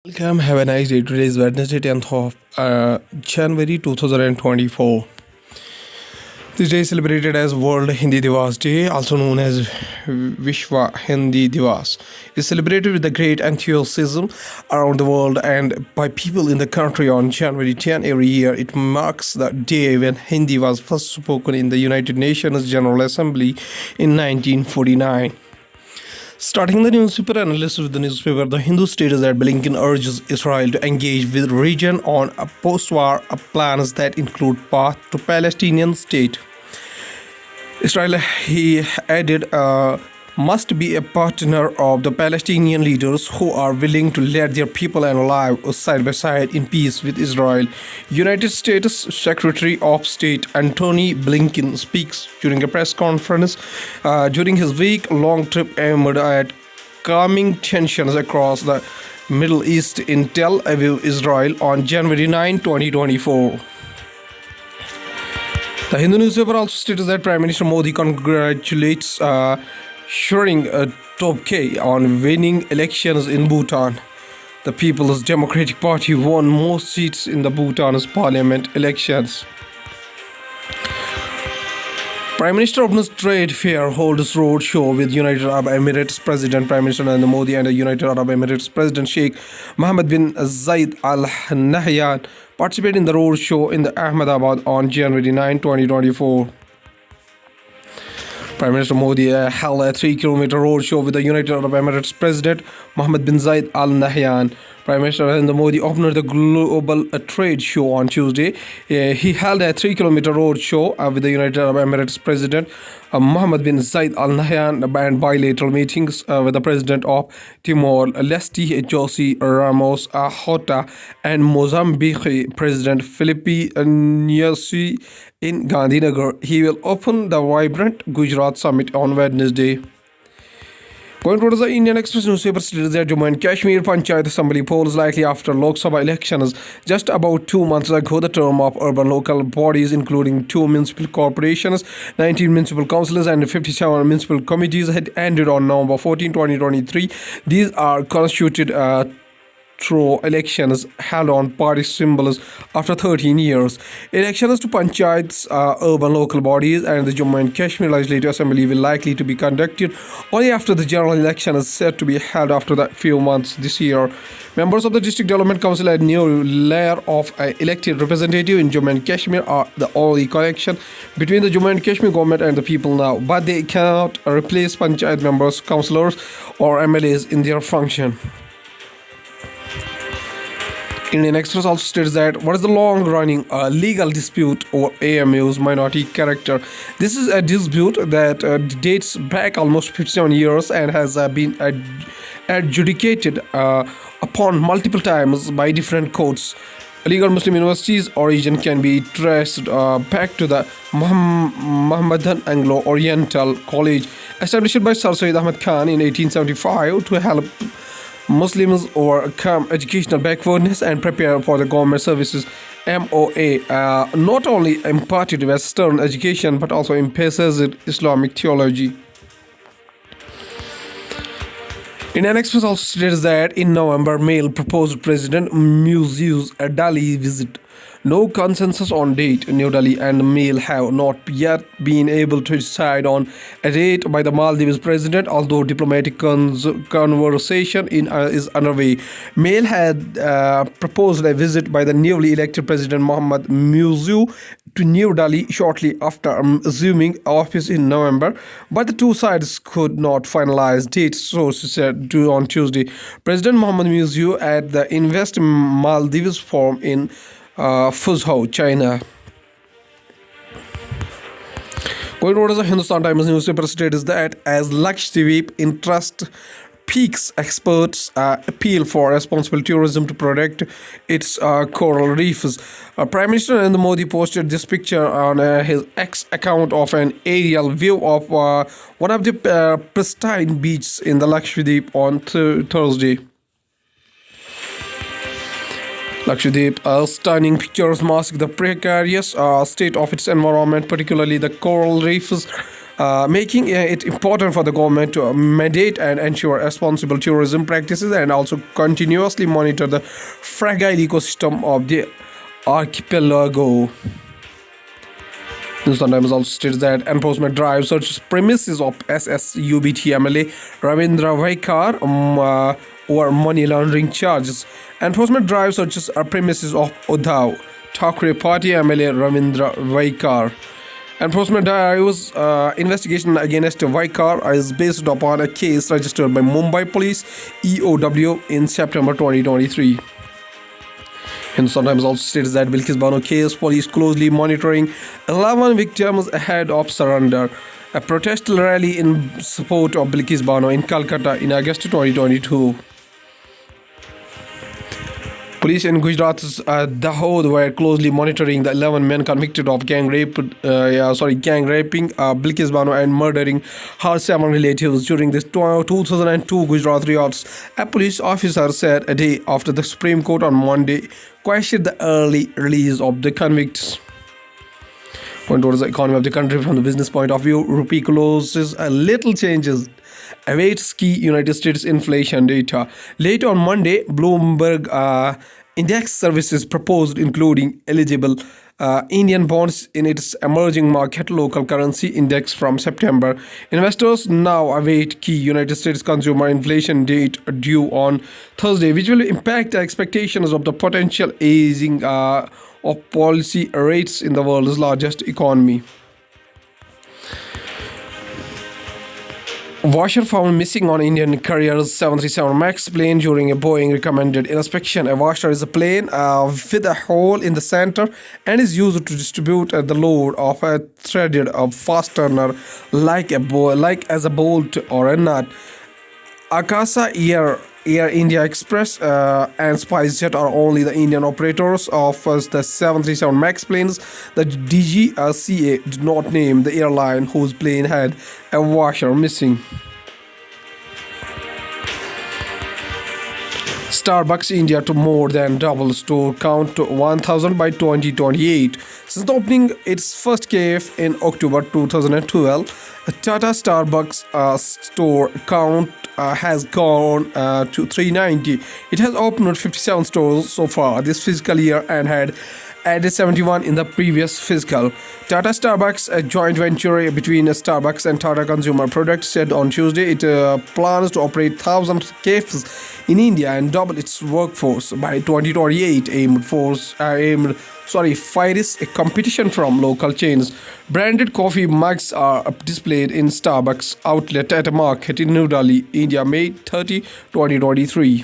Welcome, have a nice day. Today is Wednesday, 10th of January 2024. This day is celebrated as World Hindi Divas Day, also known as Vishwa Hindi Divas. It is celebrated with the great enthusiasm around the world and by people in the country on January 10 every year. It marks the day when Hindi was first spoken in the United Nations General Assembly in 1949. Starting the newspaper analysis with the newspaper, the Hindu states that Blinken urges Israel to engage with region on a post-war plans that include path to Palestinian state. Israel, he added, must be a partner of the Palestinian leaders who are willing to let their people and live side by side in peace with Israel. United States Secretary of State Antony Blinken speaks during a press conference during his week-long trip aimed at calming tensions across the Middle East in Tel Aviv, Israel on January 9, 2024. The Hindu newspaper also states that Prime Minister Modi congratulates Tshering Tobgay on winning elections in Bhutan. The People's Democratic Party won most seats in the Bhutan's parliament elections. Prime Minister opens trade fair, holds road show with United Arab Emirates President Prime Minister Narendra Modi and the United Arab Emirates President Sheikh Mohammed bin Zayed Al Nahyan participate in the road show in the Ahmedabad on January 9, 2024. Prime Minister Modi held a 3-kilometer road show with the United Arab Emirates President Mohammed bin Zayed Al Nahyan. Prime Minister Narendra Modi opened the global trade show on Tuesday. He held a 3-kilometer road show with the United Arab Emirates President Mohammed bin Zayed Al Nahyan and bilateral meetings with the President of Timor-Leste Jose Ramos Horta and Mozambique President Filipe Nyusi in Gandhinagar. He will open the vibrant Gujarat summit on Wednesday. Going towards the Indian Express newspaper states that Jammu and Kashmir Panchayat Assembly polls likely after Lok Sabha elections just about 2 months ago. The term of urban local bodies, including 2 municipal corporations, 19 municipal councils, and 57 municipal committees, had ended on November 14, 2023. These are constituted through elections held on party symbols after 13 years. Elections to panchayats, urban local bodies, and the Jammu and Kashmir Legislative Assembly will likely to be conducted only after the general election is set to be held after the few months this year. Members of the District Development Council, a new layer of elected representative in Jammu and Kashmir, are the only connection between the Jammu and Kashmir government and the people now, but they cannot replace panchayat members, councillors, or MLAs in their function. Indian Express also states that what is the long-running legal dispute over AMU's minority character. This is a dispute that dates back almost 57 years and has been adjudicated upon multiple times by different courts. Legal Muslim University's origin can be traced back to the Muhammadan Anglo-Oriental College, established by Sir Syed Ahmad Khan in 1875 to help Muslims overcome educational backwardness and prepare for the government services. MOA not only imparted Western education but also emphasized Islamic theology. Indian Express also states that in November, Mail proposed President Musu's Delhi visit. No consensus on date. New Delhi and Mail have not yet been able to decide on a date by the Maldives president, although diplomatic conversation is underway. Mail had proposed a visit by the newly elected President Mohammad Musu to New Delhi shortly after assuming office in November, but the two sides could not finalize dates, sources said on Tuesday. President Mohammad Musu at the Invest Maldives Forum in Fuzhou, China. Going towards the Hindustan Times newspaper states that as Lakshadweep interest peaks, experts appeal for responsible tourism to protect its coral reefs. Prime Minister Narendra Modi posted this picture on his X account of an aerial view of one of the pristine beaches in the Lakshadweep on Thursday. Lakshadweep, stunning pictures mask the precarious state of its environment, particularly the coral reefs making it important for the government to mandate and ensure responsible tourism practices and also continuously monitor the fragile ecosystem of the archipelago. Hindustan Times also states that enforcement drive searches premises of SSUBT MLA Ravindra Vaikar over money laundering charges. Enforcement drive searches are premises of Uddhav Thackeray Party MLA Ravindra Vaikar. Enforcement drive's investigation against Vaikar is based upon a case registered by Mumbai Police EOW in September 2023. Hindustan Times also states that Bilkis Bano case police closely monitoring 11 victims ahead of surrender. A protest rally in support of Bilkis Bano in Calcutta in August 2022. Police in Gujarat's Dahod were closely monitoring the 11 men convicted of gang raping Bilkis Bano and murdering her 7 relatives during this 2002 Gujarat riots. A police officer said a day after the Supreme Court on Monday questioned the early release of the convicts. Going towards the economy of the country from the business point of view, rupee closes a little changes. Awaits key United States inflation data. Late on Monday, Bloomberg Index Services proposed including eligible Indian bonds in its emerging market local currency index from September. Investors now await key United States consumer inflation data due on Thursday, which will impact expectations of the potential easing of policy rates in the world's largest economy. Washer found missing on Indian Carrier's 737 MAX plane during a Boeing recommended inspection. A washer is a plane with a hole in the center and is used to distribute the load of a threaded fastener like as a bolt or a nut. Akasa Air India Express and SpiceJet are only the Indian operators of the 737 MAX planes. The DGCA did not name the airline whose plane had a washer missing. Starbucks India to more than double store count to 1,000 by 2028. Since opening its first cafe in October 2012, Tata Starbucks store count has gone to 390. It has opened 57 stores so far this fiscal year and had added 71 in the previous fiscal. Tata Starbucks, a joint venture between Starbucks and Tata Consumer Products, said on Tuesday it plans to operate 1,000 cafes in India and double its workforce by 2028. Fires a competition from local chains. Branded coffee mugs are displayed in Starbucks outlet at a market in New Delhi, India, May 30, 2023.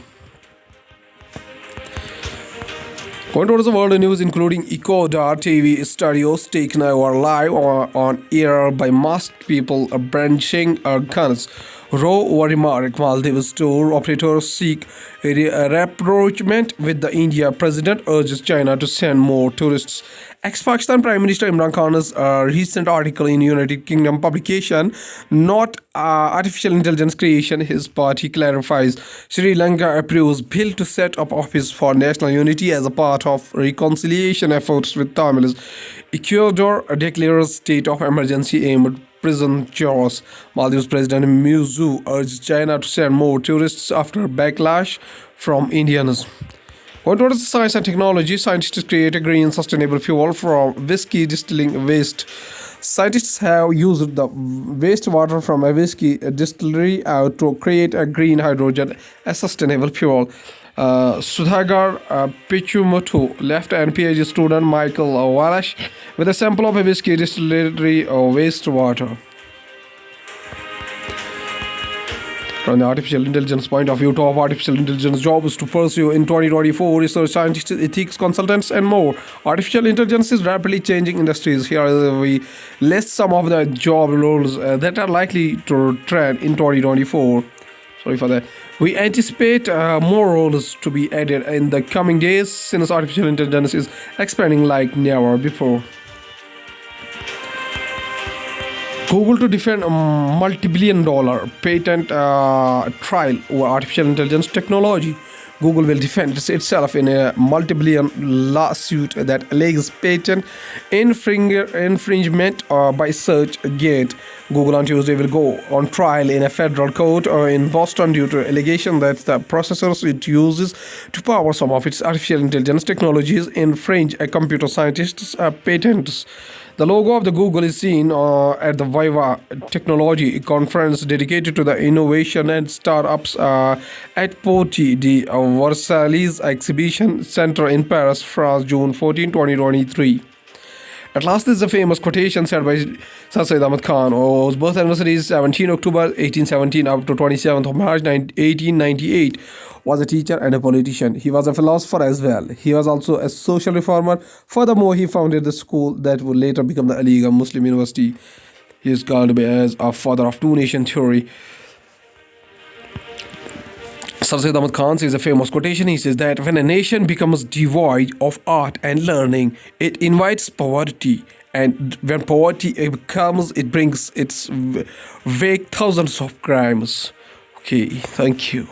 Going towards the world news, including Ecuador TV studios taken over live on air by masked people brandishing guns. Raw over remark, Maldives tour operators seek rapprochement with the India president, urges China to send more tourists. Ex-Pakistan Prime Minister Imran Khan's recent article in United Kingdom publication, not artificial intelligence creation, his party clarifies. Sri Lanka approves bill to set up office for national unity as a part of reconciliation efforts with Tamils. Ecuador declares state of emergency aimed prison chores. Maldives President Muzu urged China to send more tourists after backlash from Indians. Going towards science and technology, scientists create a green sustainable fuel from whiskey distilling waste. Scientists have used the wastewater from a whiskey distillery to create a green hydrogen, a sustainable fuel. Sudhagar Pichumotu left and PhD student Michael Walash with a sample of a whiskey distillery wastewater. From the artificial intelligence point of view, top artificial intelligence jobs to pursue in 2024, research scientists, ethics consultants, and more. Artificial intelligence is rapidly changing industries. Here we list some of the job roles that are likely to trend in 2024. Sorry for that. We anticipate more roles to be added in the coming days since artificial intelligence is expanding like never before. Google to defend a multi-billion-dollar patent trial over artificial intelligence technology. Google will defend itself in a multi-billion lawsuit that alleges patent infringement by SearchGate. Google on Tuesday will go on trial in a federal court in Boston due to allegation that the processors it uses to power some of its artificial intelligence technologies infringe a computer scientist's patents. The logo of the Google is seen at the Viva Technology conference dedicated to the innovation and startups at Porte de Versailles Exhibition Center in Paris, France, June 14, 2023. At last, this is a famous quotation said by Sir Syed Ahmad Khan, whose birth anniversary is 17 October 1817 up to 27th of March 1898. Was a teacher and a politician. He was a philosopher as well. He was also a social reformer. Furthermore, he founded the school that would later become the Aligarh Muslim University. He is called as a father of two-nation theory. Sir Syed Ahmad Khan says a famous quotation. He says that when a nation becomes devoid of art and learning, it invites poverty. And when poverty comes, it brings its wake thousands of crimes. Okay, thank you.